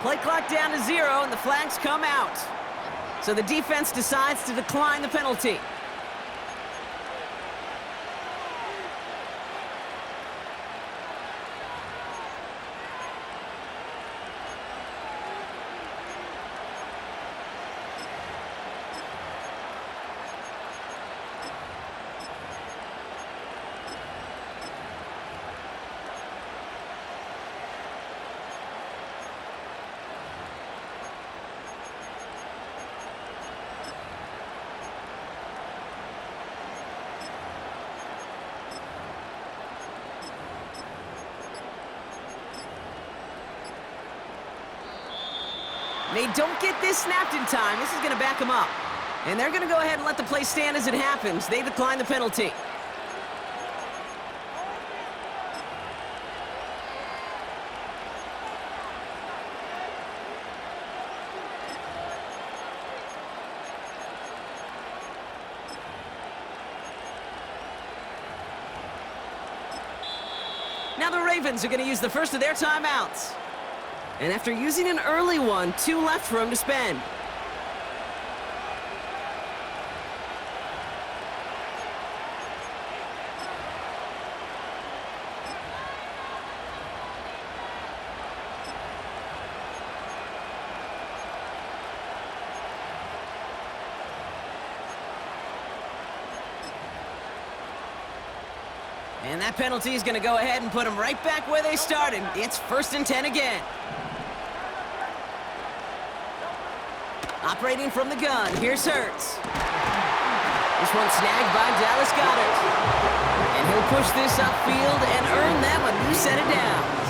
Play clock down to 0, and the flags come out. So the defense decides to decline the penalty. They don't get this snapped in time. This is going to back them up. And they're going to go ahead and let the play stand as it happens. They decline the penalty. Now the Ravens are going to use the first of their timeouts. And after using an early one, 2 left for him to spend. And that penalty is going to go ahead and put them right back where they started. It's 1st and 10 again. Operating from the gun, here's Hurts. This one snagged by Dallas Goedert. And he'll push this upfield and earn them a new set of downs.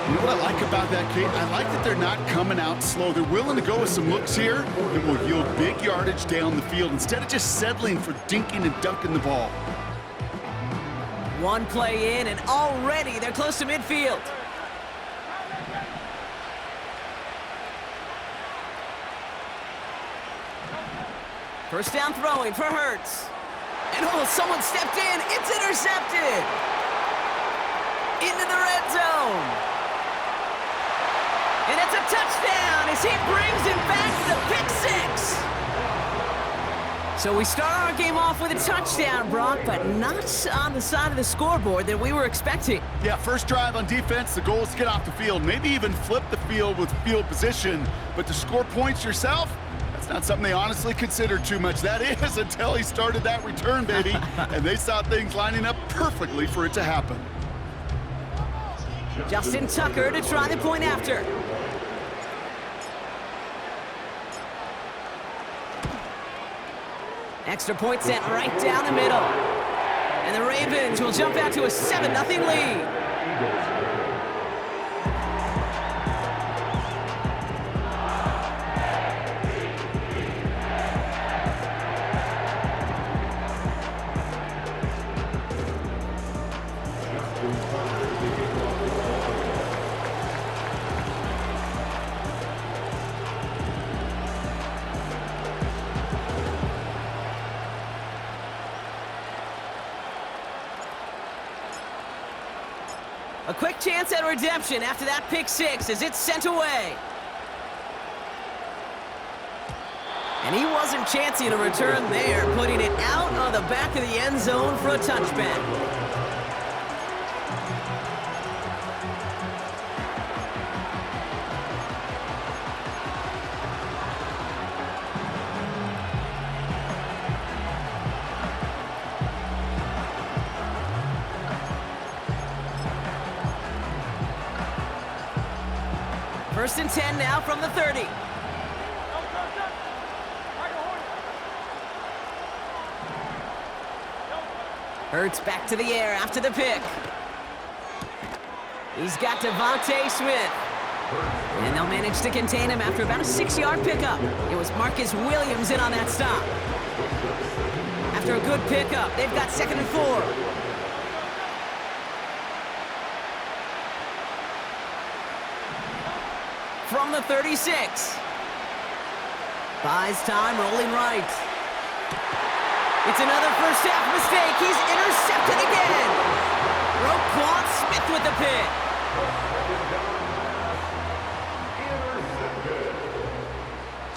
You know what I like about that, Kate? I like that they're not coming out slow. They're willing to go with some looks here that will yield big yardage down the field instead of just settling for dinking and dunking the ball. One play in, and already they're close to midfield. First down throwing for Hurts. And oh, someone stepped in. It's intercepted. Into the red zone. And it's a touchdown as he brings it back to the pick 6. So we start our game off with a touchdown, Brock, but not on the side of the scoreboard that we were expecting. Yeah, first drive on defense, the goal is to get off the field, maybe even flip the field with field position, but to score points yourself, that's not something they honestly consider too much. That is until he started that return, baby, and they saw things lining up perfectly for it to happen. Justin Tucker to try the point after. Extra point sent right down the middle. And the Ravens will jump out to a 7-0 lead. A quick chance at redemption after that pick 6 as it's sent away. And he wasn't chancing a return there, putting it out on the back of the end zone for a touchback. First and 10 now from the 30. Hurts back to the air after the pick. He's got Devontae Smith. And they'll manage to contain him after about a 6-yard pickup. It was Marcus Williams in on that stop. After a good pickup, they've got 2nd and 4. From the 36. Buys time, rolling right. It's another first half mistake. He's intercepted again. Roquan Smith with the pick.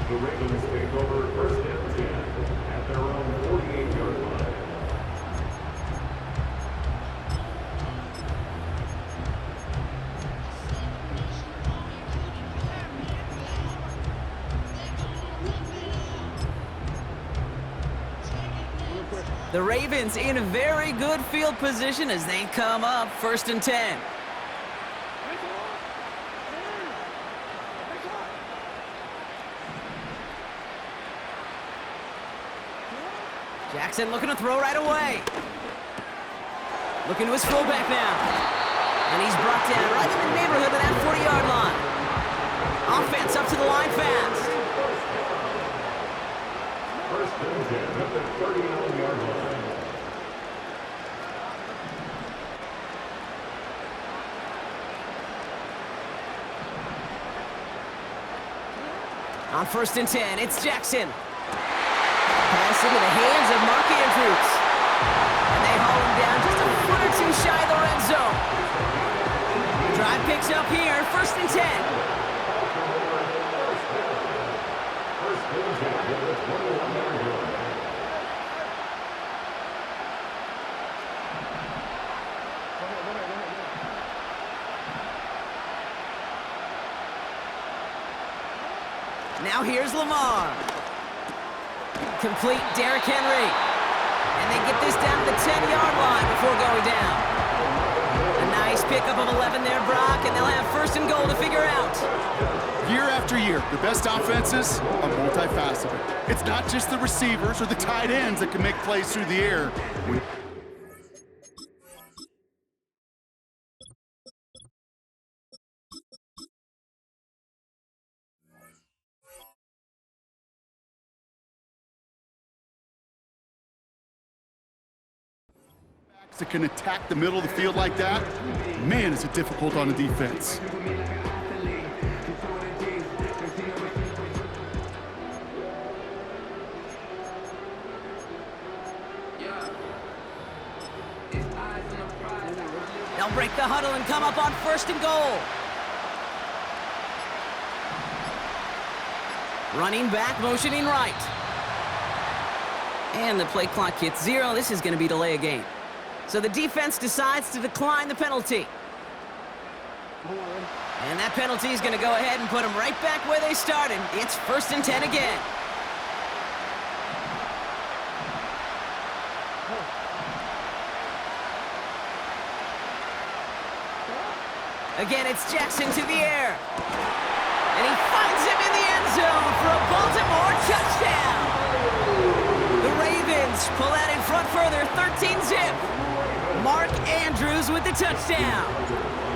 The Ravens take over first and 10 at their own 48-yard line. The Ravens in very good field position as they come up first and 10. Jackson looking to throw right away. Looking to his fullback now. And he's brought down right in the neighborhood of that 40-yard line. Offense up to the line fast. First and 10 at the 39-yard line. On first and 10, it's Jackson. Pass into the hands of Mark Andrews. And they haul him down just a foot or two shy of the red zone. Drive picks up here, first and 10. First and 10 at the 21-yard line. Now here's Lamar. Complete Derrick Henry. And they get this down to the 10-yard line before going down. A nice pickup of 11 there, Brock, and they'll have first and goal to figure out. Year after year, the best offenses are multifaceted. It's not just the receivers or the tight ends that can make plays through the air. That can attack the middle of the field like that, man, is it difficult on the defense. They'll break the huddle and come up on first and goal. Running back, motioning right. And the play clock hits 0. This is going to be delay a game. So the defense decides to decline the penalty. And that penalty is going to go ahead and put them right back where they started. It's first and 10 again. Again, it's Jackson to the air. And he finds him in the end zone for a Baltimore touchdown. The Ravens pull out in front further, 13-zip. Mark Andrews with the touchdown.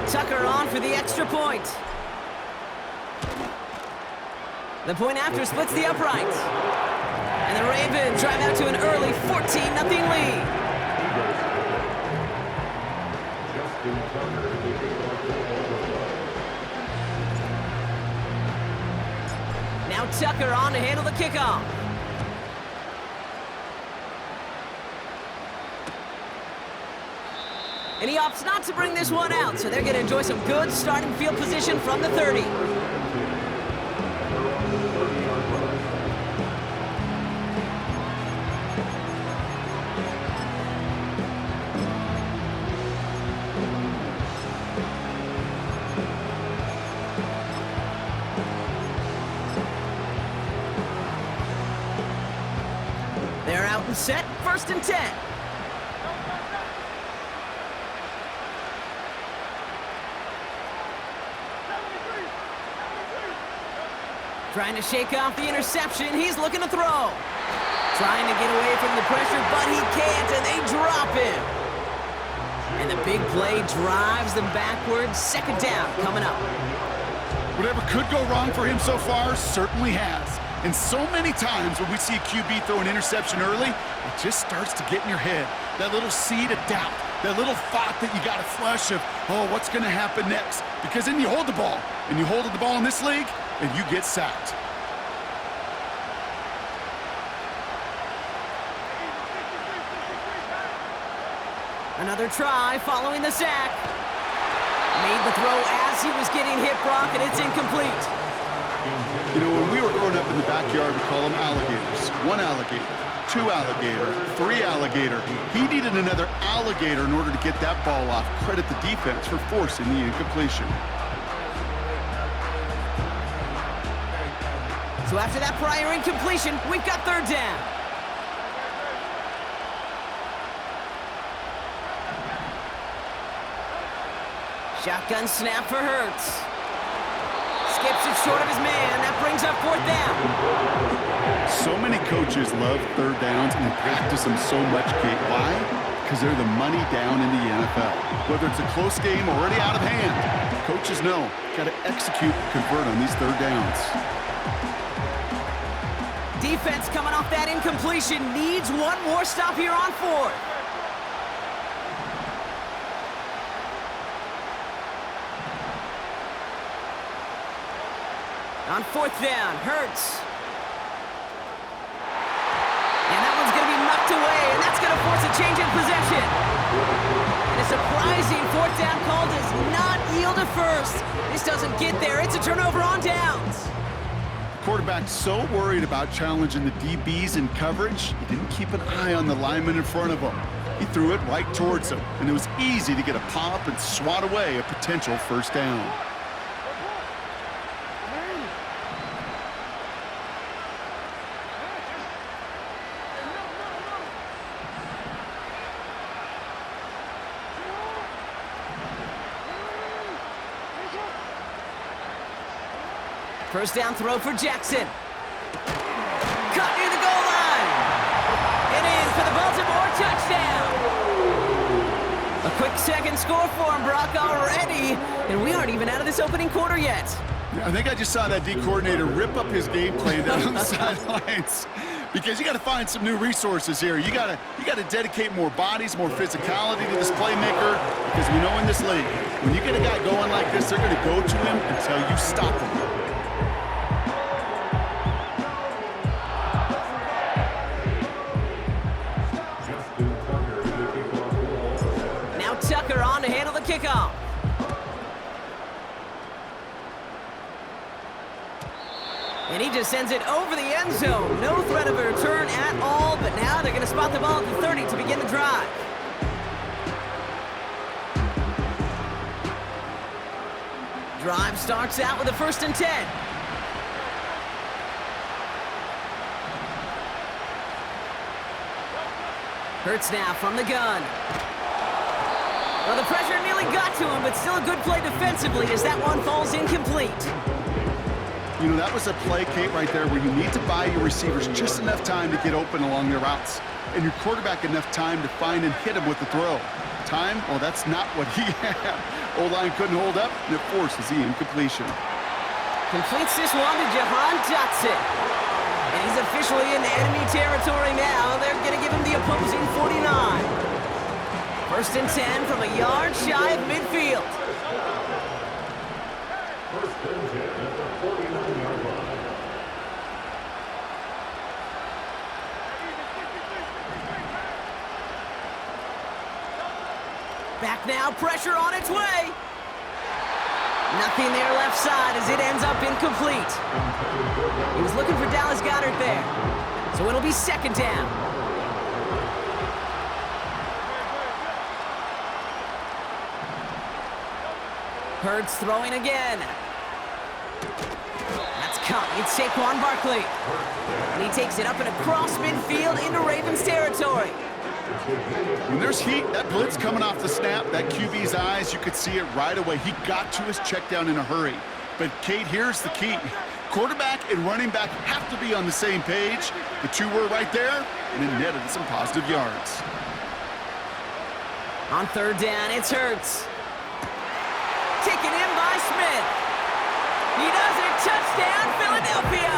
Tucker on for the extra point. The point after splits the uprights. And the Ravens drive out to an early 14-0 lead. Now Tucker on to handle the kickoff. And he opts not to bring this one out, so they're going to enjoy some good starting field position from the 30. They're out and set, first and 10. Trying to shake off the interception. He's looking to throw. Trying to get away from the pressure, but he can't, and they drop him. And the big play drives them backwards. Second down coming up. Whatever could go wrong for him so far certainly has. And so many times when we see a QB throw an interception early, it just starts to get in your head. That little seed of doubt, that little thought that you got a flush of, oh, what's going to happen next? Because then you hold the ball, and you hold the ball in this league, and you get sacked. Another try following the sack. Made the throw as he was getting hit, Brock, and it's incomplete. You know, when we were growing up in the backyard, we call them alligators. 1 alligator, 2 alligator, 3 alligator. He needed another alligator in order to get that ball off. Credit the defense for forcing the incompletion. So after that prior incompletion, we've got 3rd down. Shotgun snap for Hurts. Skips it short of his man. That brings up 4th down. So many coaches love 3rd downs and practice them so much, Kate. Why? Because they're the money down in the NFL. Whether it's a close game or already out of hand, coaches know, got to execute, convert on these 3rd downs. Defense coming off that incompletion needs one more stop here on 4th. On 4th down, Hurts. And that one's going to be knocked away, and that's going to force a change in possession. And a surprising 4th down call does not yield a first. This doesn't get there. It's a turnover on downs. Quarterback's so worried about challenging the DBs in coverage, he didn't keep an eye on the lineman in front of him. He threw it right towards him, and it was easy to get a pop and swat away a potential 1st down. First down throw for Jackson. Cut near the goal line. It is for the Baltimore touchdown. A quick second score for him, Brock, already. And we aren't even out of this opening quarter yet. I think I just saw that D coordinator rip up his game plan down on the sidelines. Because you got to find some new resources here. You got to dedicate more bodies, more physicality to this playmaker. Because we know in this league, when you get a guy going like this, they're going to go to him until you stop him. Tucker on to handle the kickoff. And he just sends it over the end zone. No threat of a return at all, but now they're going to spot the ball at the 30 to begin the drive. Drive starts out with a 1st and 10. Hurts now from the gun. Well, the pressure nearly got to him, but still a good play defensively as that one falls incomplete. You know, that was a play, Kate, right there where you need to buy your receivers just enough time to get open along their routes, and your quarterback enough time to find and hit him with the throw. Time? Well, that's not what he had. O-line couldn't hold up, and it forces the incompletion. Completes this one to Jahan Dotson. And he's officially in enemy territory now. They're going to give him the opposing 49. 1st and 10 from a yard shy of midfield. 1st and 10 at the 49-yard line. Back now, pressure on its way. Nothing there left side as it ends up incomplete. He was looking for Dallas Goedert there. So it'll be 2nd down. Hurts throwing again. That's caught. It's Saquon Barkley. And he takes it up and across midfield into Ravens territory. When there's heat, that blitz coming off the snap, that QB's eyes, you could see it right away. He got to his check down in a hurry. But, Kate, here's the key. Quarterback and running back have to be on the same page. The two were right there, and it netted some positive yards. On 3rd down, it's Hurts. Taken in by Smith. He does it. Touchdown, Philadelphia.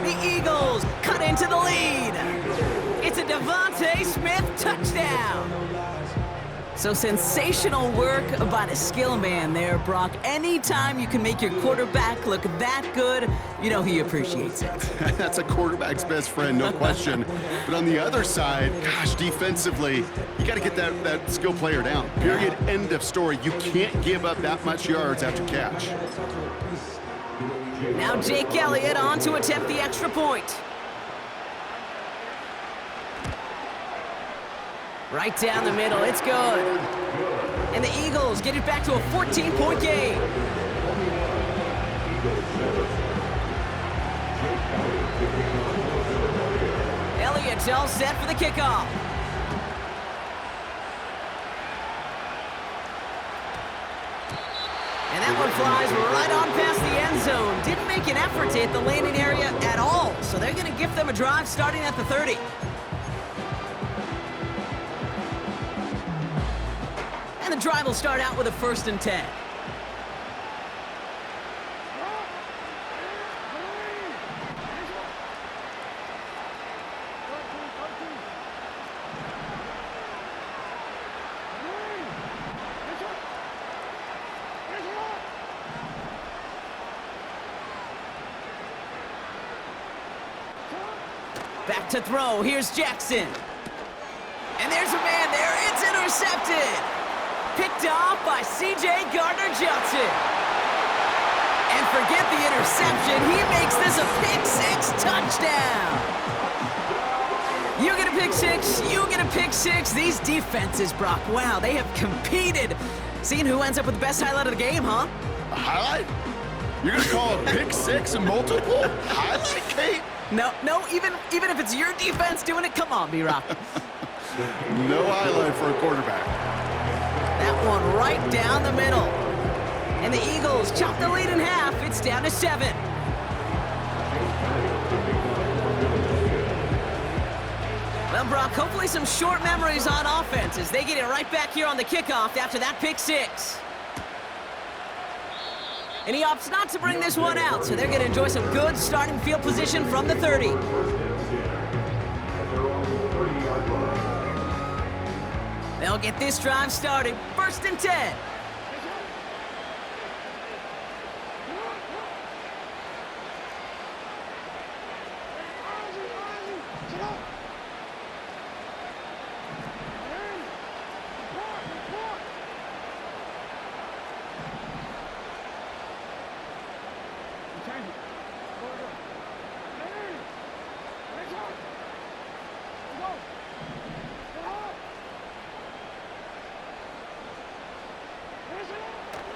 The Eagles cut into the lead. It's a Devontae Smith touchdown. So sensational work by the skill man there, Brock. Anytime you can make your quarterback look that good, you know he appreciates it. That's a quarterback's best friend, no question. But on the other side, gosh, defensively, you got to get that skill player down. Period, end of story. You can't give up that much yards after catch. Now Jake Elliott on to attempt the extra point. Right down the middle, it's good. And the Eagles get it back to a 14-point game. Elliott's all set for the kickoff. And that one flies right on past the end zone. Didn't make an effort to hit the landing area at all, so they're going to give them a drive starting at the 30. And the drive will start out with a 1st and 10. Back to throw, here's Jackson. And there's a man there, it's intercepted. Picked off by C.J. Gardner-Johnson. And forget the interception, he makes this a pick-6 touchdown. You get a pick-6, you get a pick-6. These defenses, Brock, wow, they have competed. Seeing who ends up with the best highlight of the game, huh? A highlight? You're going to call a pick-6 a multiple highlight, Kate? No, even if it's your defense doing it, come on, B-Rock. No highlight for a quarterback. That one right down the middle. And the Eagles chop the lead in half. It's down to 7. Well, Brock, hopefully some short memories on offense as they get it right back here on the kickoff after that pick-6. And he opts not to bring this one out, so they're going to enjoy some good starting field position from the 30. They'll get this drive started. 1st and 10.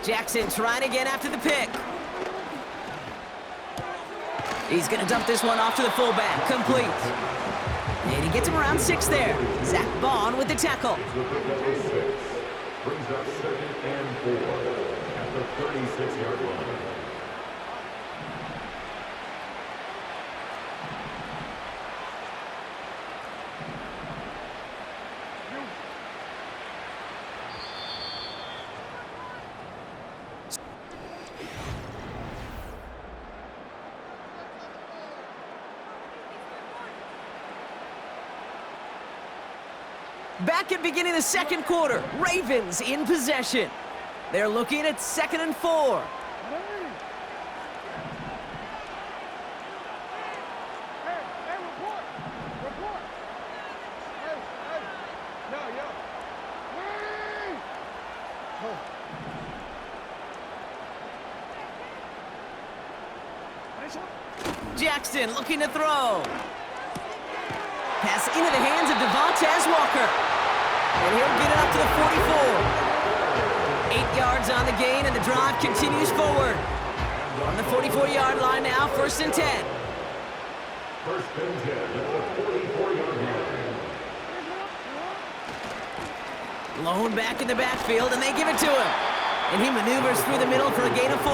Jackson trying again after the pick. He's going to dump this one off to the fullback. Complete. And he gets him around 6 there. Zach Bond with the tackle. Brings up 2nd and 4 at the 36-yard line. Back at beginning of the 2nd quarter, Ravens in possession. They're looking at 2nd and 4. Jackson looking to throw. Pass into the hands of Devontae Walker. And he'll get it up to the 44. 8 yards on the gain, and the drive continues forward. On the 44-yard line now, 1st and 10. 1st and 10 at the 44-yard line. Lone back in the backfield, and they give it to him. And he maneuvers through the middle for a gain of 4.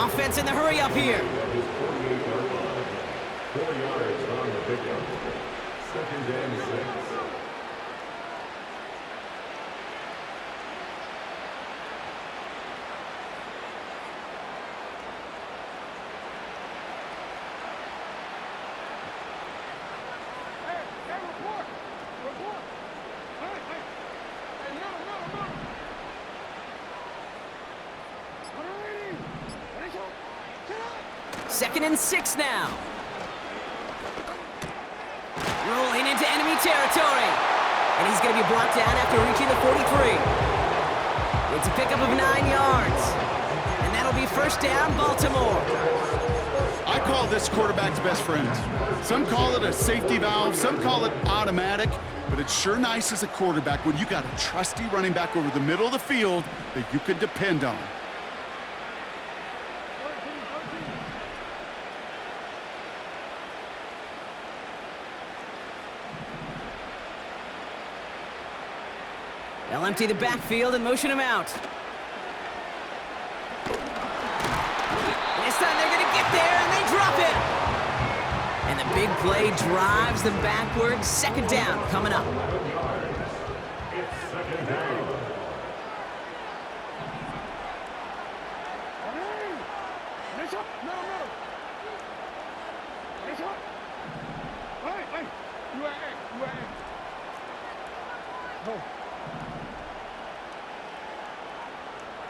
Offense in the hurry up here. 4 yards on the pickup. 2nd and 6. Second and 6 now. Rolling into enemy territory. And he's going to be brought down after reaching the 43. It's a pickup of 9 yards. And that'll be first down, Baltimore. I call this quarterback's best friend. Some call it a safety valve, some call it automatic, but it's sure nice as a quarterback when you got a trusty running back over the middle of the field that you can depend on. They'll empty the backfield and motion him out. This time they're gonna get there and they drop it. And the big play drives them backwards. Second down coming up. It's second down.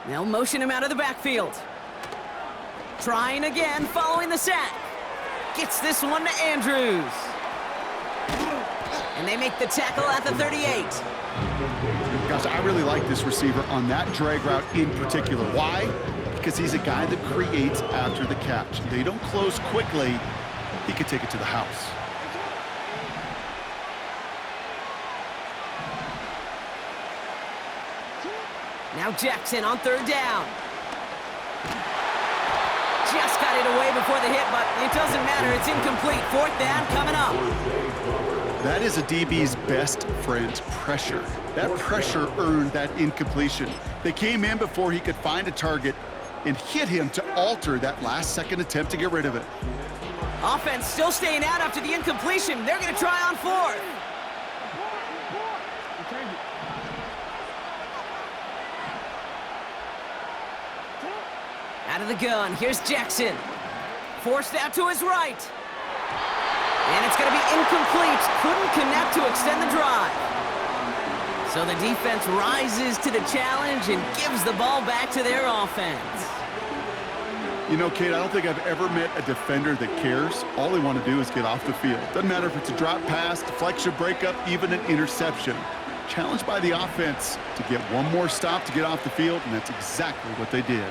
They'll motion him out of the backfield. Trying again, following the sack. Gets this one to Andrews. And they make the tackle at the 38. Gosh, I really like this receiver on that drag route in particular. Why? Because he's a guy that creates after the catch. They don't close quickly. He could take it to the house. Now Jackson on third down. Just got it away before the hit, but it doesn't matter. It's incomplete. Fourth down coming up. That is a DB's best friend, pressure. That pressure earned that incompletion. They came in before he could find a target and hit him to alter that last-second attempt to get rid of it. Offense still staying out after the incompletion. They're going to try on fourth. Out of the gun, here's Jackson. Forced out to his right. And it's going to be incomplete. Couldn't connect to extend the drive. So the defense rises to the challenge and gives the ball back to their offense. You know, Kate, I don't think I've ever met a defender that cares. All they want to do is get off the field. Doesn't matter if it's a drop pass, deflection, breakup, even an interception. Challenged by the offense to get one more stop to get off the field, and that's exactly what they did.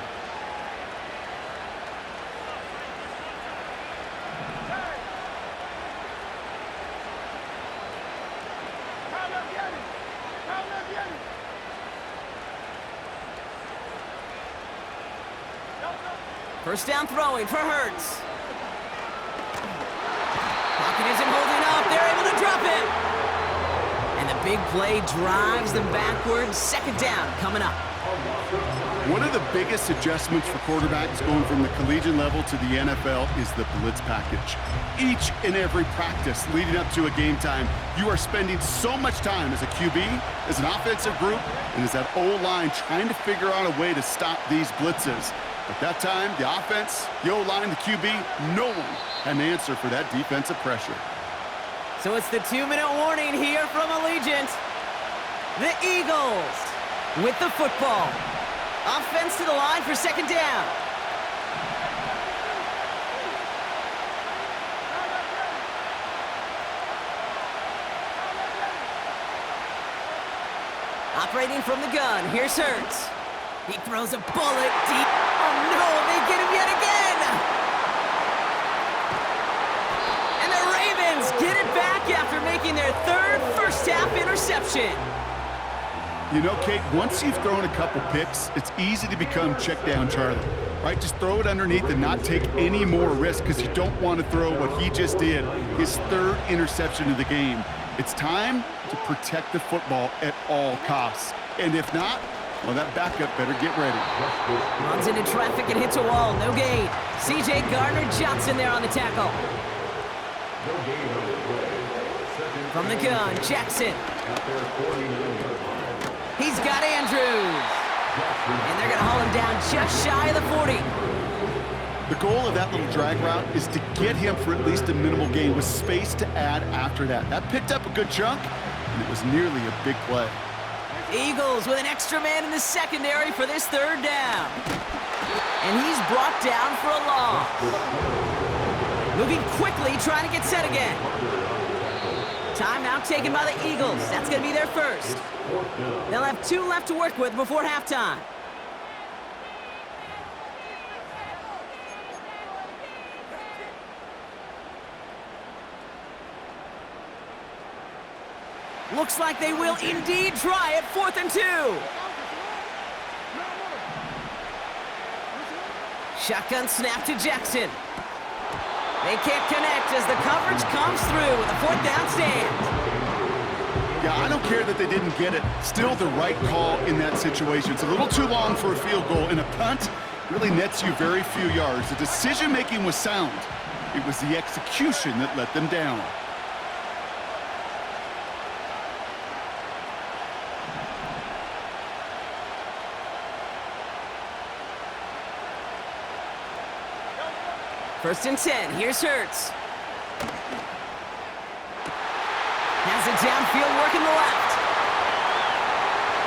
First down throwing for Hurts. Pocket isn't holding up. They're able to drop it. And the big play drives them backwards. Second down coming up. One of the biggest adjustments for quarterbacks going from the collegiate level to the NFL is the blitz package. Each and every practice leading up to a game time, you are spending so much time as a QB, as an offensive group, and as that O-line trying to figure out a way to stop these blitzes. At that time, the offense, the O-line, the QB, no one had an answer for that defensive pressure. So it's the 2-minute warning here from Allegiant. The Eagles with the football. Offense to the line for second down. Operating from the gun, here's Hurts. He throws a bullet deep. Oh no, they get him yet again! And the Ravens get it back after making their third first-half interception. You know, Kate, once you've thrown a couple picks, it's easy to become check down Charlie, right? Just throw it underneath and not take any more risk because you don't want to throw what he just did, his third interception of the game. It's time to protect the football at all costs. And if not, well, that backup better get ready. Runs into traffic and hits a wall. No gain. C.J. Gardner-Johnson there on the tackle. From the gun, Jackson. He's got Andrews. And they're going to haul him down just shy of the 40. The goal of that little drag route is to get him for at least a minimal gain with space to add after that. That picked up a good chunk, and it was nearly a big play. Eagles with an extra man in the secondary for this third down. And he's brought down for a loss. Moving quickly, trying to get set again. Timeout taken by the Eagles. That's going to be their first. They'll have 2 left to work with before halftime. Looks like they will indeed try it, 4th and 2. Shotgun snap to Jackson. They can't connect as the coverage comes through with a 4th down stand. Yeah, I don't care that they didn't get it. Still the right call in that situation. It's a little too long for a field goal, and a punt really nets you very few yards. The decision-making was sound. It was the execution that let them down. First and 10, here's Hurts. Has it downfield, working the left.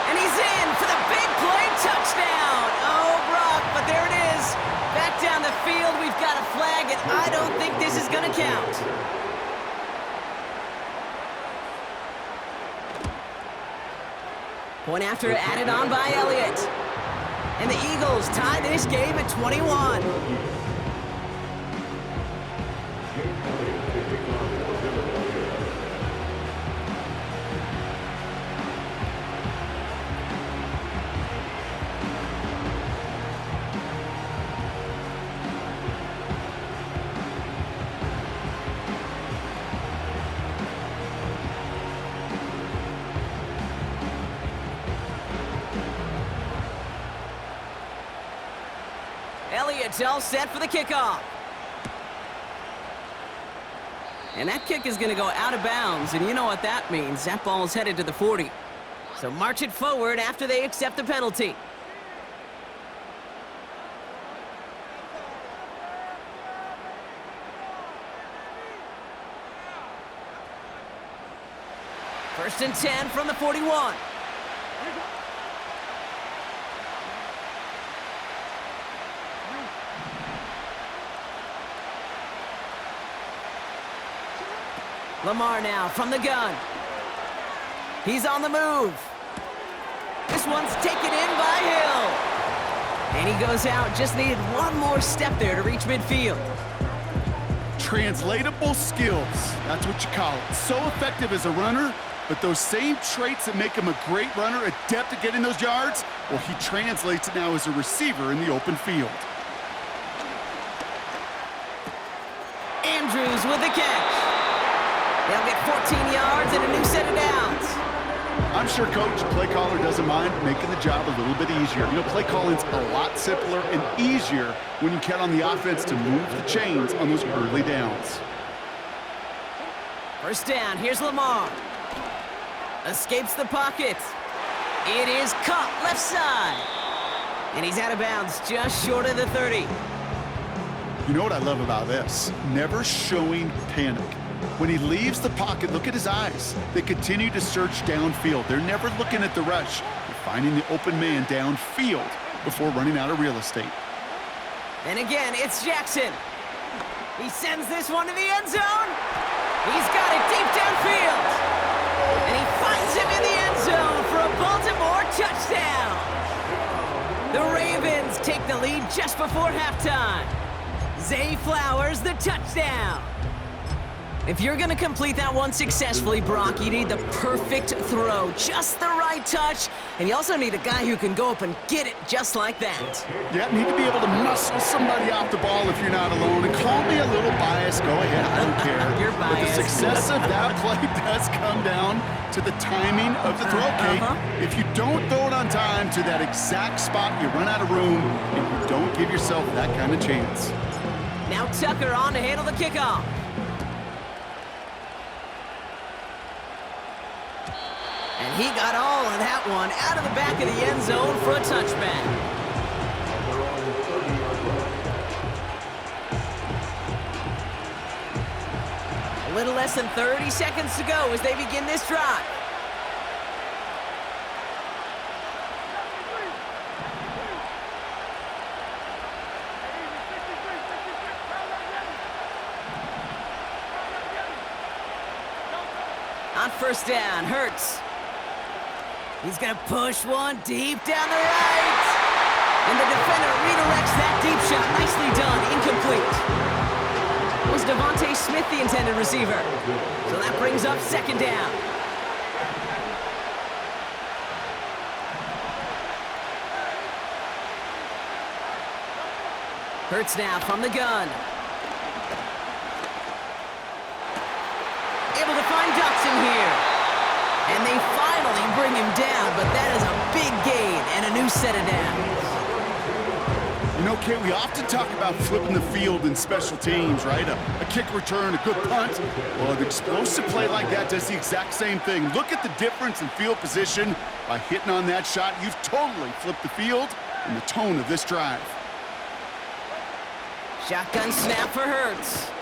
And he's in for the big play, touchdown! Oh, Brock, but there it is. Back down the field, we've got a flag, and I don't think this is gonna count. Point after added on by Elliott. And the Eagles tie this game at 21. Elliott's all set for the kickoff. And that kick is going to go out of bounds, and you know what that means. That ball's headed to the 40. So march it forward after they accept the penalty. First and 10 from the 41. Lamar now from the gun. He's on the move. This one's taken in by Hill. And he goes out, just needed one more step there to reach midfield. Translatable skills, that's what you call it. So effective as a runner, but those same traits that make him a great runner, adept at getting those yards, well, he translates it now as a receiver in the open field. Andrews with the catch. They'll get 14 yards and a new set of downs. I'm sure Coach, play caller, doesn't mind making the job a little bit easier. You know, play calling's a lot simpler and easier when you count on the offense to move the chains on those early downs. First down, here's Lamar. Escapes the pocket. It is caught left side. And he's out of bounds just short of the 30. You know what I love about this? Never showing panic. When he leaves the pocket, look at his eyes. They continue to search downfield. They're never looking at the rush. They're finding the open man downfield before running out of real estate. And again, it's Jackson. He sends this one to the end zone. He's got it deep downfield. And he finds him in the end zone for a Baltimore touchdown. The Ravens take the lead just before halftime. Zay Flowers, the touchdown. If you're going to complete that one successfully, Brock, you need the perfect throw, just the right touch, and you also need a guy who can go up and get it just like that. Yeah, need to be able to muscle somebody off the ball if you're not alone. And call me a little biased, go ahead, I don't care. You're biased. But the success of that play does come down to the timing of the throw, Kate. If you don't throw it on time to that exact spot, you run out of room, and you don't give yourself that kind of chance. Now Tucker on to handle the kickoff. And he got all of that one out of the back of the end zone for a touchback. A little less than 30 seconds to go as they begin this drive. On first down, Hurts. He's going to push one deep down the right. And the defender redirects that deep shot. Nicely done. Incomplete. Was Devontae Smith the intended receiver? So that brings up second down. Curt now from the gun. Able to find Dotson here. And they finally bring him down, but that is a big gain and a new set of downs. You know, Kate, we often talk about flipping the field in special teams, right? A kick return, a good punt. Well, an explosive play like that does the exact same thing. Look at the difference in field position. By hitting on that shot, you've totally flipped the field and the tone of this drive. Shotgun snap for Hurts.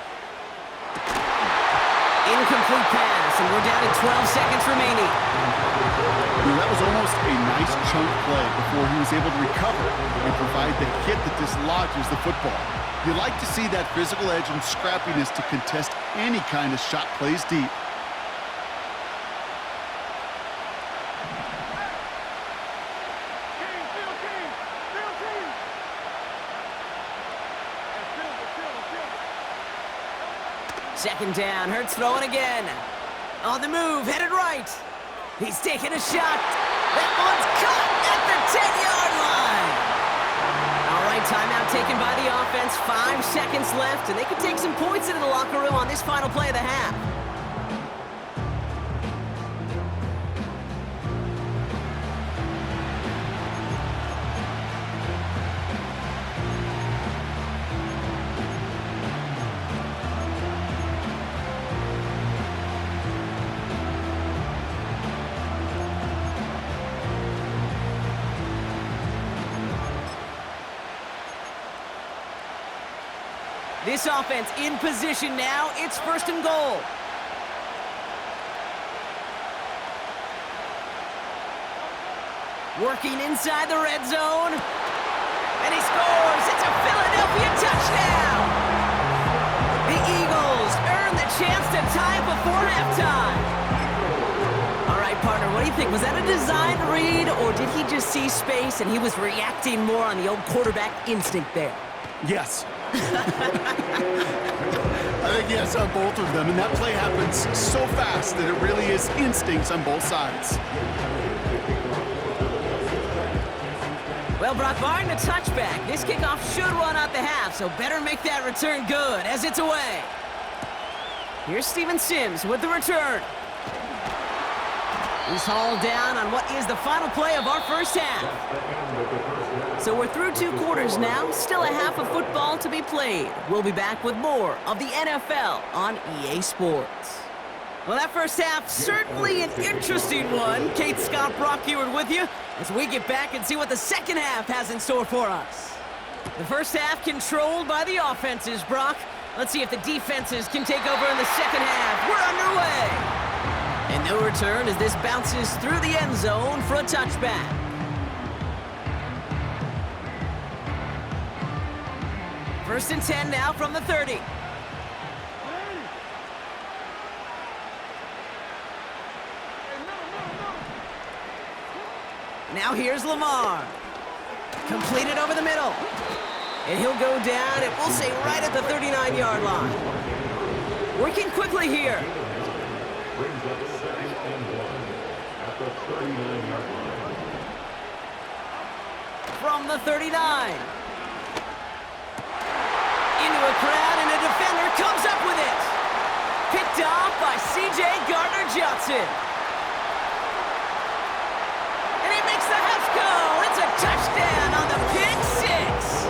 Incomplete pass, and we're down to 12 seconds remaining. You know, that was almost a nice chunk play before he was able to recover and provide the hit that dislodges the football. You like to see that physical edge and scrappiness to contest any kind of shot plays deep. Second down, Hurts throwing again. On the move, headed right. He's taking a shot. That one's caught at the 10-yard line. All right, timeout taken by the offense. 5 seconds left, and they can take some points into the locker room on this final play of the half. This offense in position now. It's first and goal. Working inside the red zone. And he scores. It's a Philadelphia touchdown. The Eagles earn the chance to tie it before halftime. All right, partner, what do you think? Was that a design read, or did he just see space and he was reacting more on the old quarterback instinct there? Yes. I think yes on both of them, and that play happens so fast that it really is instincts on both sides. Well, Brock, barring the touchback, this kickoff should run out the half, so better make that return good as it's away. Here's Steven Sims with the return. He's hauled down on what is the final play of our first half. So we're through 2 quarters now, still a half of football to be played. We'll be back with more of the NFL on EA Sports. Well, that first half, certainly an interesting one. Kate, Scott, Brock here with you as we get back and see what the second half has in store for us. The first half controlled by the offenses, Brock. Let's see if the defenses can take over in the second half. We're underway. And no return as this bounces through the end zone for a touchback. First and 10 now from the 30. Now here's Lamar. Completed over the middle. And he'll go down, and we'll say right at the 39-yard line. Working quickly here. Brings up second and 1 at the 39-yard line. From the 39. Into a crowd, and a defender comes up with it. Picked off by C.J. Gardner-Johnson. And he makes the half go. It's a touchdown on the pick six.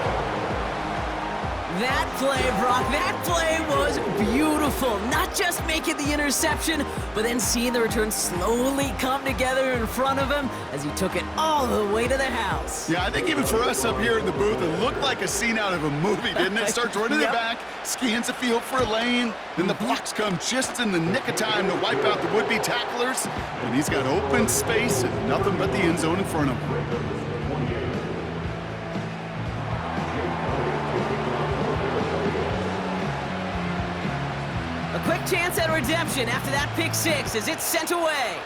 That play, Brock, that play was beautiful. Not just making the interception, but then seeing the return slowly come together in front of him as he took it all the way to the house. Yeah, I think even for us up here in the booth, it looked like a scene out of a movie, didn't it? Starts running Yep. it back, scans the field for a lane, then the blocks come just in the nick of time to wipe out the would-be tacklers, and he's got open space and nothing but the end zone in front of him. A quick chance at redemption after that pick six as it's sent away.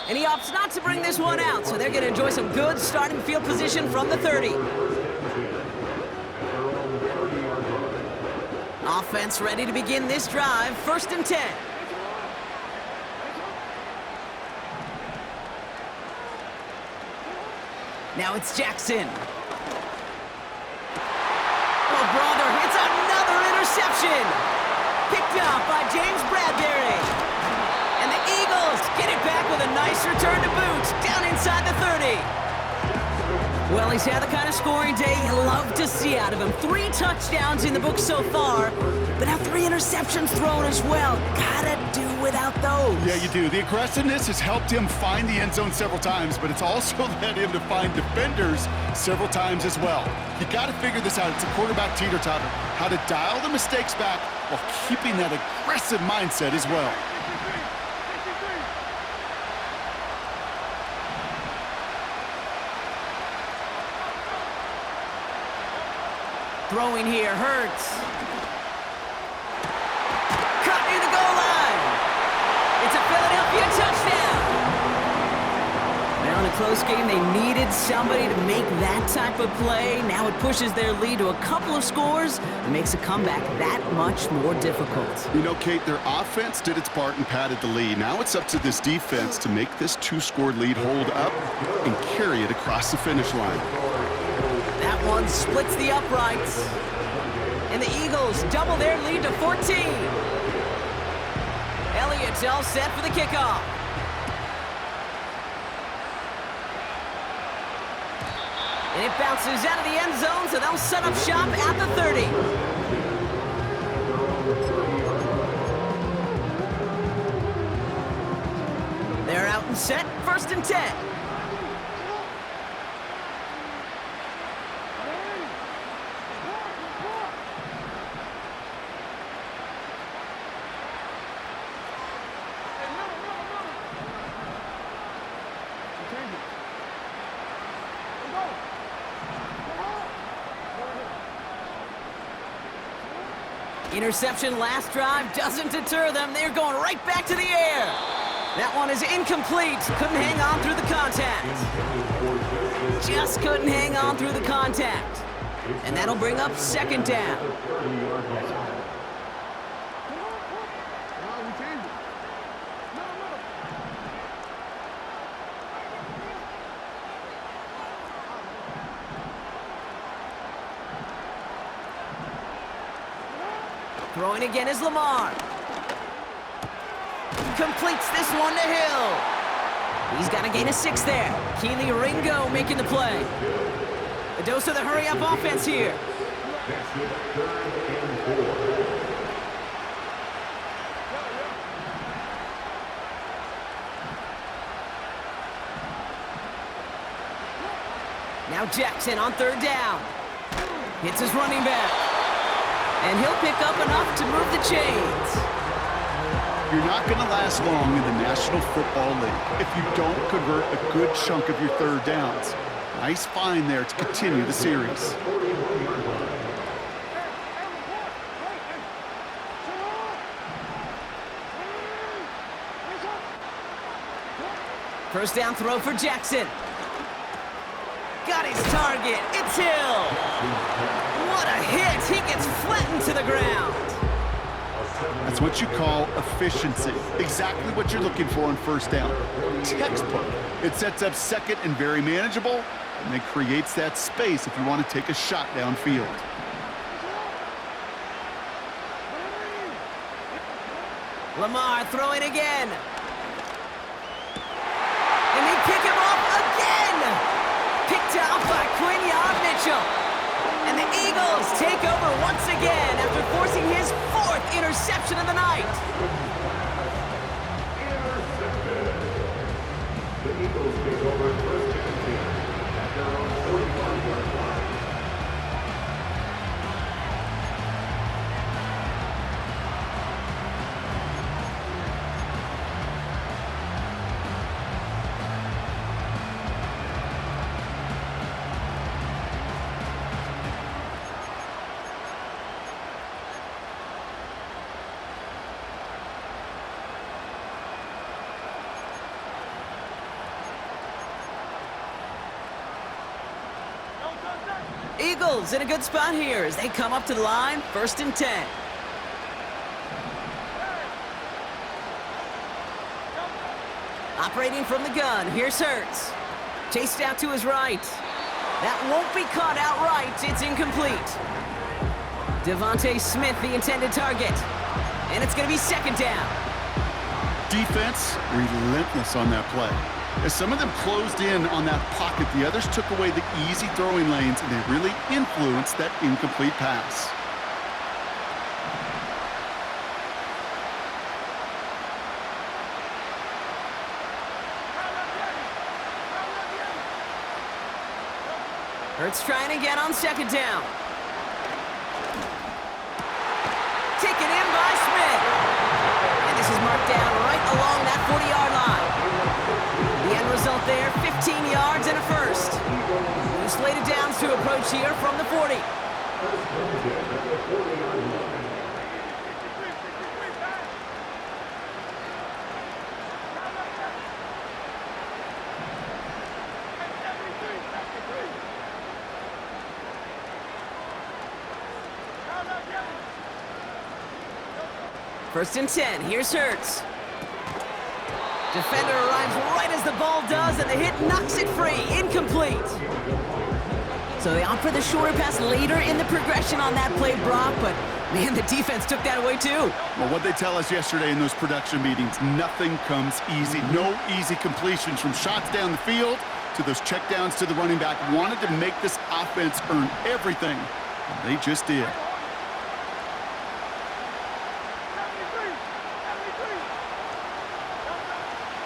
And he opts not to bring this one out, so they're going to enjoy some good starting field position from the 30. Offense ready to begin this drive, first and 10. Now it's Jackson. Oh, brother, it's another interception. Picked off by James Bradbury. And the Eagles get it back with a nice return to boot down inside the 30. Well, he's had the kind of scoring day you love to see out of him. 3 touchdowns in the book so far, but now 3 interceptions thrown as well. Gotta do without those. Yeah, you do. The aggressiveness has helped him find the end zone several times, but it's also led him to find defenders several times as well. You got to figure this out. It's a quarterback teeter-totter. How to dial the mistakes back while keeping that aggressive mindset as well. Throwing here hurts. Cut near the goal line. It's a Philadelphia touchdown. Now in a close game, they needed somebody to make that type of play. Now it pushes their lead to a couple of scores and makes a comeback that much more difficult. You know, Kate, their offense did its part and padded the lead. Now it's up to this defense to make this 2-score lead hold up and carry it across the finish line. That one splits the uprights. And the Eagles double their lead to 14. Elliott's all set for the kickoff. And it bounces out of the end zone, so they'll set up shop at the 30. They're out and set, 1st and 10. Interception last drive doesn't deter them. They're going right back to the air. That one is incomplete. Couldn't hang on through the contact. Just couldn't hang on through the contact. And that'll bring up 2nd down. Throwing again is Lamar. Completes this one to Hill. He's got a gain of 6 there. Keely Ringo making the play. A dose of the hurry-up offense here. Now Jackson on 3rd down. Hits his running back. And he'll pick up enough to move the chains. You're not going to last long in the National Football League if you don't convert a good chunk of your 3rd downs. Nice find there to continue the series. First down throw for Jackson. Got his target. It's Hill. What a hit. He gets flattened to the ground. That's what you call efficiency. Exactly what you're looking for on 1st down. Textbook. It sets up 2nd and very manageable, and it creates that space if you want to take a shot downfield. Lamar throwing again. And they pick him off again. Picked off by Quinion Mitchell. And the Eagles take over once again after forcing his 4th interception of the night. The Eagles take over 1st and 10 at their own 45-yard line. Eagles in a good spot here as they come up to the line, 1st and 10. Operating from the gun, here's Hurts. Chased out to his right. That won't be caught outright. It's incomplete. Devontae Smith, the intended target. And it's going to be second down. Defense, relentless on that play. As some of them closed in on that pocket, the others took away the easy throwing lanes, and they really influenced that incomplete pass. Curt's trying again on second down. Taken in by Smith. And this is marked down right along that 40-yard line. The end result there, 15 yards and a first. New slated downs to approach here from the 40. First and 10, here's Hurts. Defender arrives right as the ball does, and the hit knocks it free, incomplete. So they opt for the shorter pass later in the progression on that play, Brock, but man, the defense took that away too. Well, what they tell us yesterday in those production meetings, nothing comes easy. No easy completions from shots down the field to those checkdowns to the running back. Wanted to make this offense earn everything, and they just did.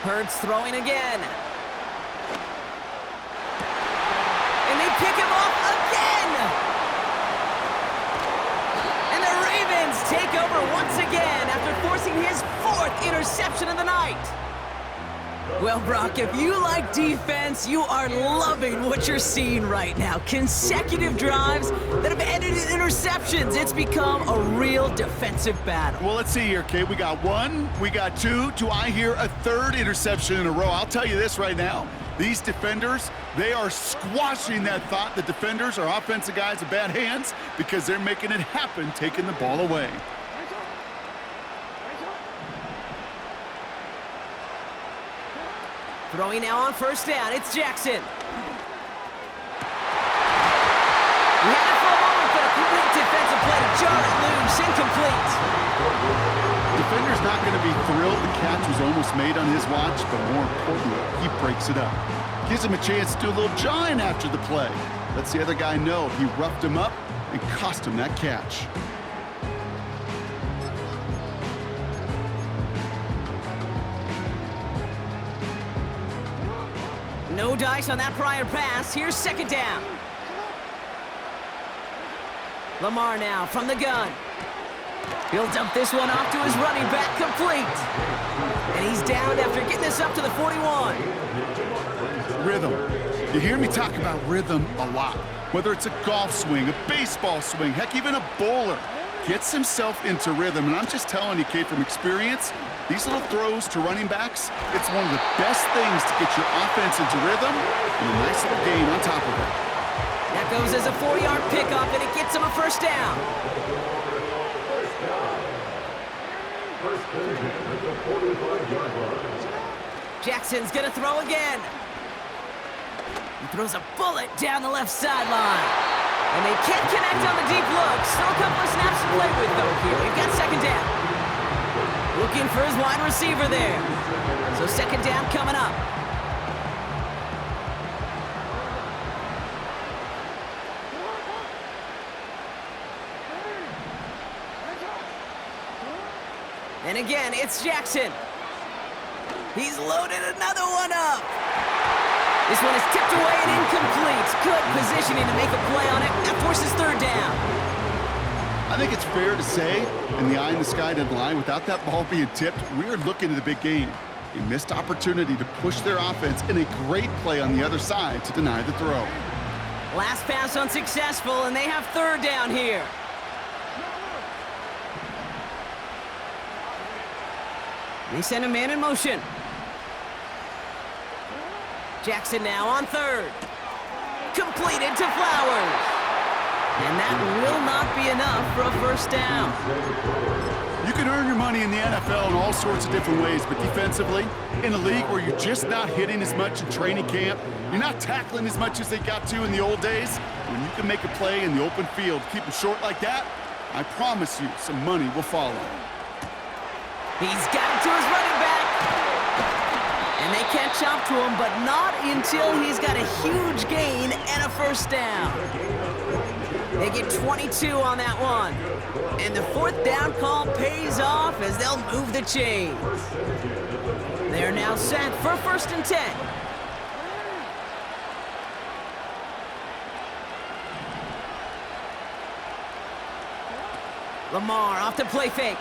Hurts throwing again. And they pick him off again! And the Ravens take over once again after forcing his 4th interception of the night. Well, Brock, if you like defense, you are loving what you're seeing right now. Consecutive drives that have ended in interceptions. It's become a real defensive battle. Well, let's see here, Kate. We got 1, we got 2. Do I hear a 3rd interception in a row? I'll tell you this right now. These defenders, they are squashing that thought. The defenders are offensive guys with bad hands because they're making it happen, taking the ball away. Throwing now on first down, it's Jackson. We had it for a moment, but a complete defensive play to jar it loose, incomplete. Defender's not going to be thrilled the catch was almost made on his watch, but more importantly, he breaks it up. Gives him a chance to do a little jawing after the play. Lets the other guy know he roughed him up and cost him that catch. No dice on that prior pass. Here's second down. Lamar now from the gun. He'll dump this one off to his running back, complete. And he's down after getting this up to the 41. Rhythm. You hear me talk about rhythm a lot. Whether it's a golf swing, a baseball swing, heck, even a bowler. Gets himself into rhythm. And I'm just telling you, Kate, from experience, these little throws to running backs, it's one of the best things to get your offense into rhythm and a nice little gain on top of it. That goes as a 4-yard pickup, and it gets him a first down. Jackson's gonna throw again. He throws a bullet down the left sideline. And they can't connect on the deep look. Still a couple of snaps to play with, though, here. We've got second down. Looking for his wide receiver there. So second down coming up. And again, it's Jackson. He's loaded another one up. This one is tipped away and incomplete. Good positioning to make a play on it. That forces third down. I think it's fair to say, in the eye-in-the-sky deadline, without that ball being tipped, we're looking at the big game. A missed opportunity to push their offense and a great play on the other side to deny the throw. Last pass unsuccessful, and they have third down here. They send a man in motion. Jackson now on third. Completed to Flowers. And that will not be enough for a first down. You can earn your money in the NFL in all sorts of different ways, but defensively, in a league where you're just not hitting as much in training camp, you're not tackling as much as they got to in the old days, when you can make a play in the open field, keep them short like that, I promise you some money will follow. He's got it to his running back. And they catch up to him, but not until he's got a huge gain and a first down. They get 22 on that one. And the fourth down call pays off as they'll move the chains. They're now set for 1st and 10. Lamar off the play fake.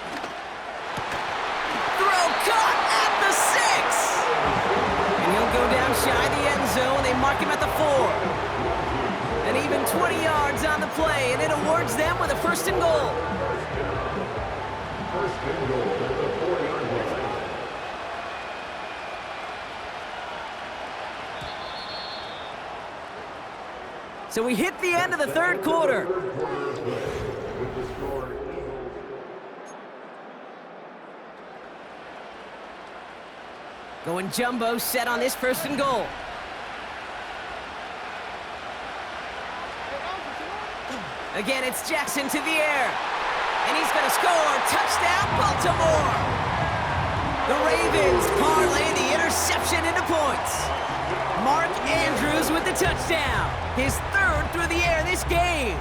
Throw caught at the 6. And he'll go down shy of the end zone. They mark him at the 4. And even 20 yards on the play, and it awards them with a 1st and goal. 1st and goal at the 4-yard line. So we hit the end of the 3rd quarter. With the score, Going jumbo set on this 1st and goal. Again, it's Jackson to the air. And he's going to score. Touchdown, Baltimore. The Ravens parlay the interception into points. Mark Andrews with the touchdown. His 3rd through the air this game.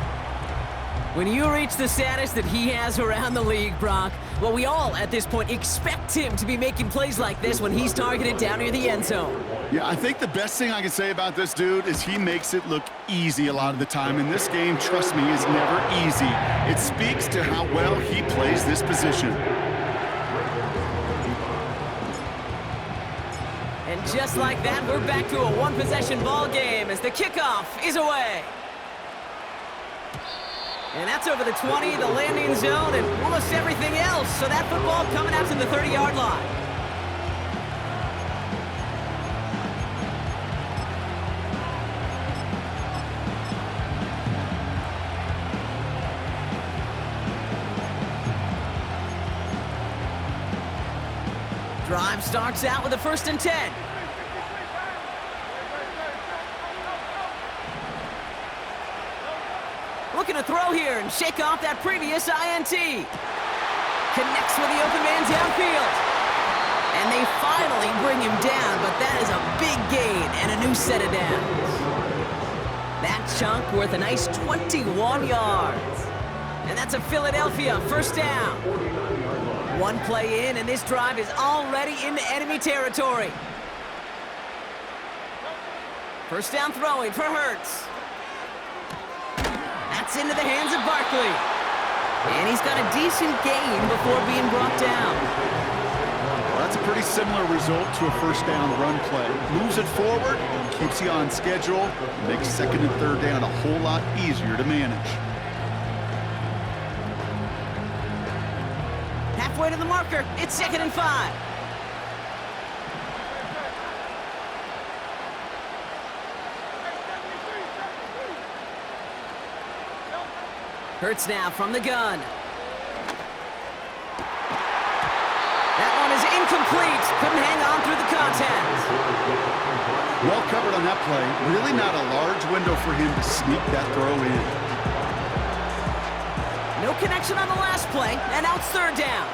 When you reach the status that he has around the league, Brock, well, we all at this point expect him to be making plays like this when he's targeted down near the end zone. Yeah, I think the best thing I can say about this dude is he makes it look easy a lot of the time. And this game, trust me, is never easy. It speaks to how well he plays this position. And just like that, we're back to a one-possession ball game as the kickoff is away. And that's over the 20, the landing zone, and almost everything else. So that football coming out to the 30-yard line. Drive starts out with a 1st and 10. Looking to throw here and shake off that previous INT. Connects with the open man downfield. And they finally bring him down, but that is a big gain and a new set of downs. That chunk worth a nice 21 yards. And that's a Philadelphia 1st down. One play in, and this drive is already into enemy territory. 1st down throwing for Hurts. That's into the hands of Barkley. And he's got a decent gain before being brought down. Well, that's a pretty similar result to a 1st down run play. Moves it forward, keeps you on schedule, makes 2nd and 3rd down a whole lot easier to manage. Halfway to the marker, it's 2nd and 5. Hurts now from the gun. That one is incomplete. Couldn't hang on through the contact. Well covered on that play. Really not a large window for him to sneak that throw in. No connection on the last play, and now it's 3rd down.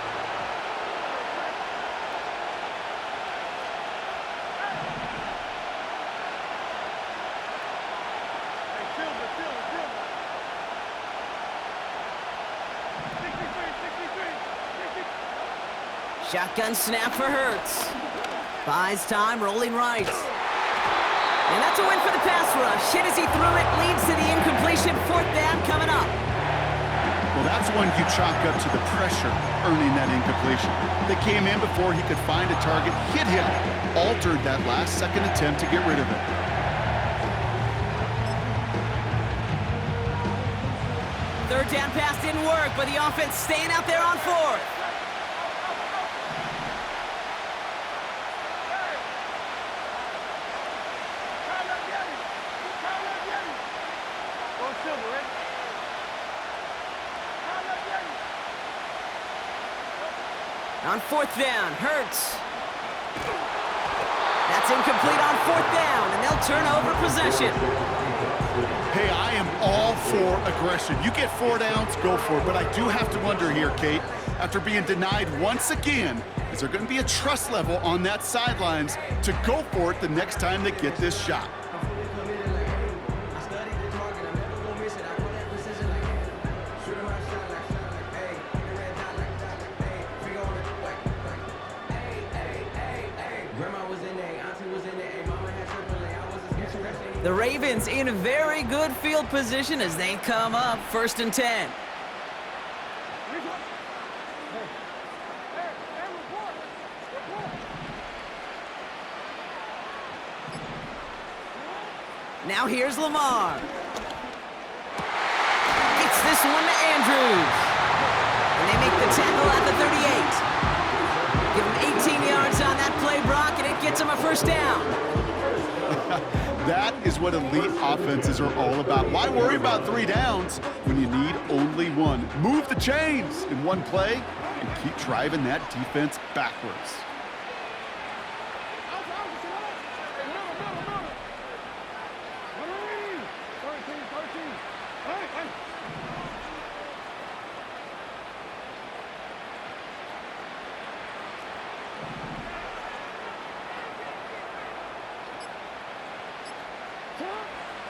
Shotgun snap for Hurts. Buys time, rolling right. And that's a win for the pass rush. Hit as he threw it, leads to the incompletion. 4th down coming up. Well, that's one you chalk up to the pressure earning that incompletion. They came in before he could find a target, hit him, altered that last 2nd attempt to get rid of it. Third down pass didn't work, but the offense staying out there on 4th. On fourth down, Hurts. That's incomplete on fourth down, and they'll turn over possession. Hey, I am all for aggression. You get 4 downs, go for it. But I do have to wonder here, Kate, after being denied once again, is there going to be a trust level on that sidelines to go for it the next time they get this shot? The Ravens in very good field position as they come up 1st and 10. Now here's Lamar. Gets this one to Andrews. And they make the tackle at the 38. Give him 18 yards on that play, Brock, and it gets him a 1st down. That is what elite offenses are all about. Why worry about 3 downs when you need only 1? Move the chains in one play and keep driving that defense backwards.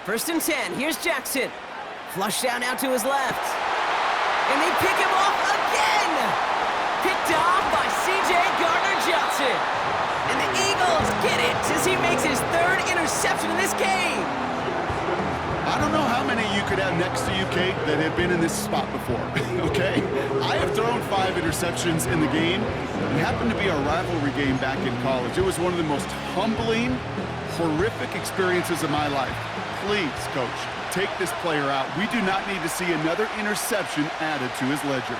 First and 10, here's Jackson. Flush down out to his left. And they pick him off again! Picked off by C.J. Gardner-Johnson. And the Eagles get it as he makes his 3rd interception in this game. I don't know how many you could have next to you, Kate, that have been in this spot before, okay? I have thrown 5 interceptions in the game. It happened to be a rivalry game back in college. It was one of the most humbling, horrific experiences of my life. Please, Coach, take this player out. We do not need to see another interception added to his ledger.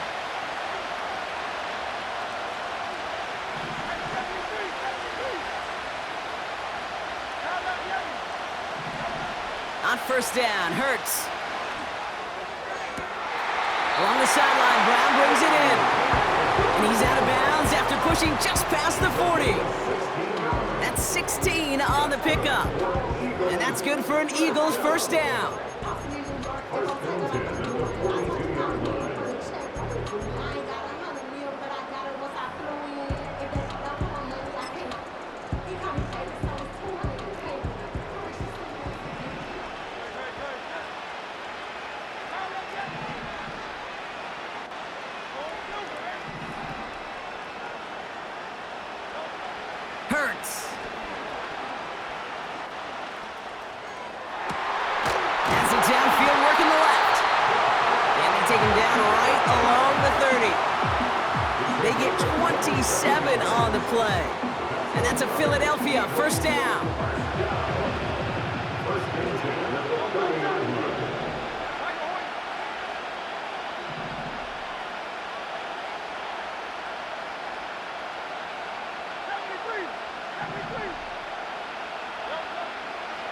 On 1st down, Hurts. Along the sideline, Brown brings it in. And he's out of bounds after pushing just past the 40. That's 16 on the pickup. And that's good for an Eagles 1st down. Hurts. Has it downfield, working the left. And they take him down right along the 30. They get 27 on the play. And that's a Philadelphia 1st down.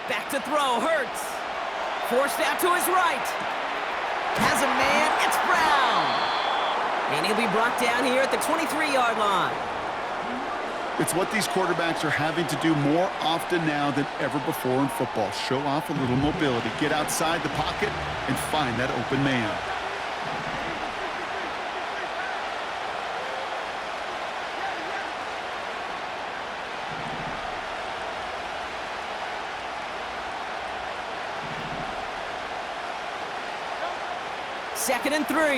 Back to throw, Hurts. Forced out to his right. Has a man, it's Brown. And he'll be brought down here at the 23-yard line. It's what these quarterbacks are having to do more often now than ever before in football. Show off a little mobility, get outside the pocket, and find that open man. Second and 3. Cut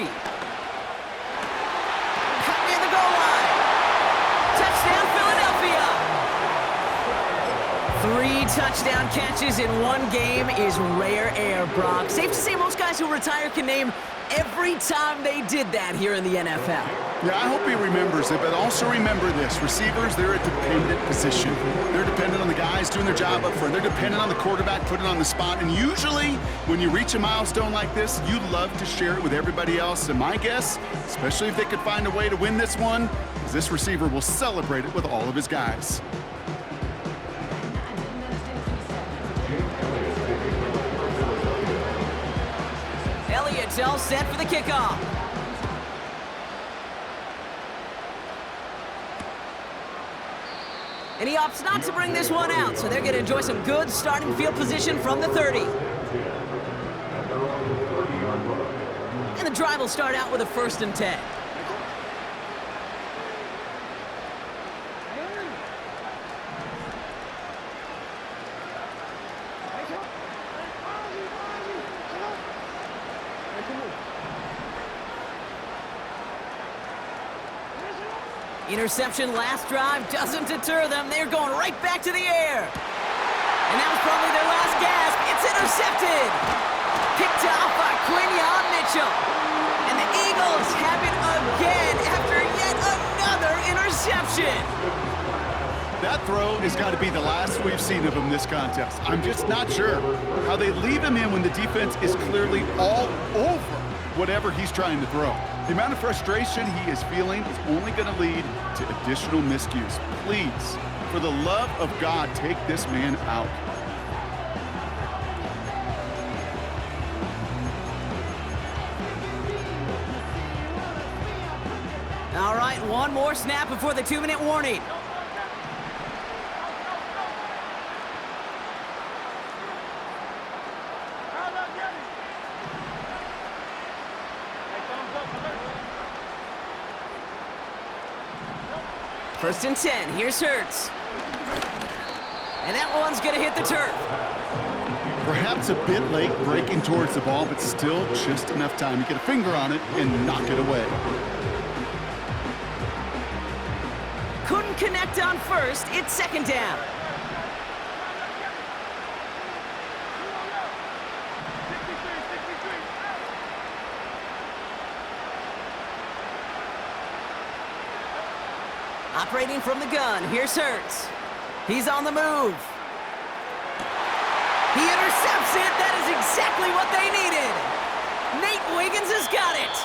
near the goal line. Touchdown, Philadelphia. 3 touchdown catches in one game is rare air, Brock. Safe to say most guys who retire can name every time they did that here in the NFL. Yeah, I hope he remembers it, but also remember this. Receivers, they're a dependent position. They're dependent on the guys doing their job up front. They're dependent on the quarterback putting it on the spot. And usually, when you reach a milestone like this, you love to share it with everybody else. And my guess, especially if they could find a way to win this one, is this receiver will celebrate it with all of his guys. Elliott's all set for the kickoff. And he opts not to bring this one out, so they're going to enjoy some good starting field position from the 30. And the drive will start out with a 1st and 10. Interception last drive doesn't deter them. They're going right back to the air. And that was probably their last gasp. It's intercepted. Picked off by Quinion Mitchell. And the Eagles have it again after yet another interception. That throw has got to be the last we've seen of him this contest. I'm just not sure how they leave him in when the defense is clearly all over whatever he's trying to throw. The amount of frustration he is feeling is only going to lead to additional miscues. Please, for the love of God, take this man out. All right, one more snap before the 2-minute warning. First and 10, here's Hurts. And that one's gonna hit the turf. Perhaps a bit late breaking towards the ball, but still just enough time to get a finger on it and knock it away. Couldn't connect on first, it's 2nd down. Operating from the gun, here's Hurts. He's on the move. He intercepts it. That is exactly what they needed. Nate Wiggins has got it.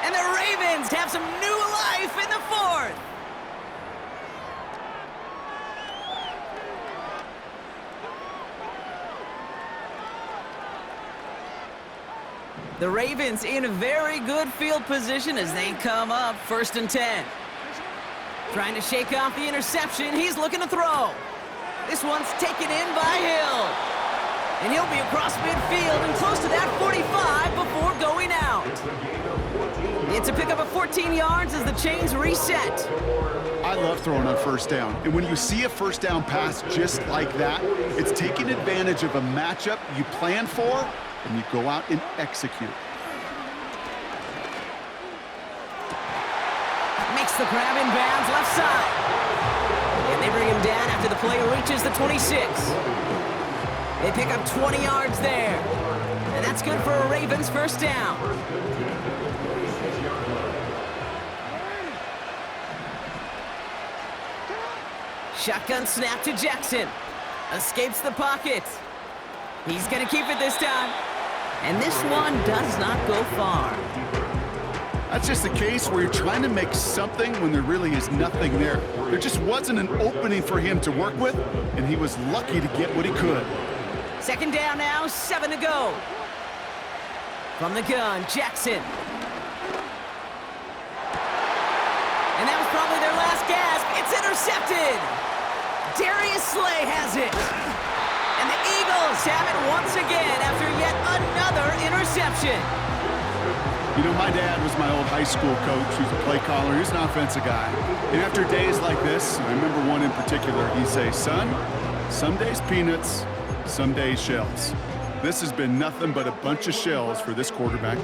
And the Ravens have some new life in the 4th. The Ravens in a very good field position as they come up 1st and 10. Trying to shake off the interception. He's looking to throw. This one's taken in by Hill. And he'll be across midfield and close to that 45 before going out. It's a pickup of 14 yards as the chains reset. I love throwing on 1st down. And when you see a 1st down pass just like that, it's taking advantage of a matchup you plan for and you go out and execute. Makes the grab in bounds left side. And they bring him down after the play reaches the 26. They pick up 20 yards there. And that's good for a Ravens 1st down. Shotgun snap to Jackson. Escapes the pocket. He's going to keep it this time. And this one does not go far. That's just a case where you're trying to make something when there really is nothing there. There just wasn't an opening for him to work with, and he was lucky to get what he could. 2nd down now, 7 to go. From the gun, Jackson. And that was probably their last gasp. It's intercepted. Darius Slay has it. And the Eagles have it once again after yet another interception. You know, my dad was my old high school coach. He was a play caller. He was an offensive guy. And after days like this, I remember one in particular, he'd say, son, some days peanuts, some days shells. This has been nothing but a bunch of shells for this quarterback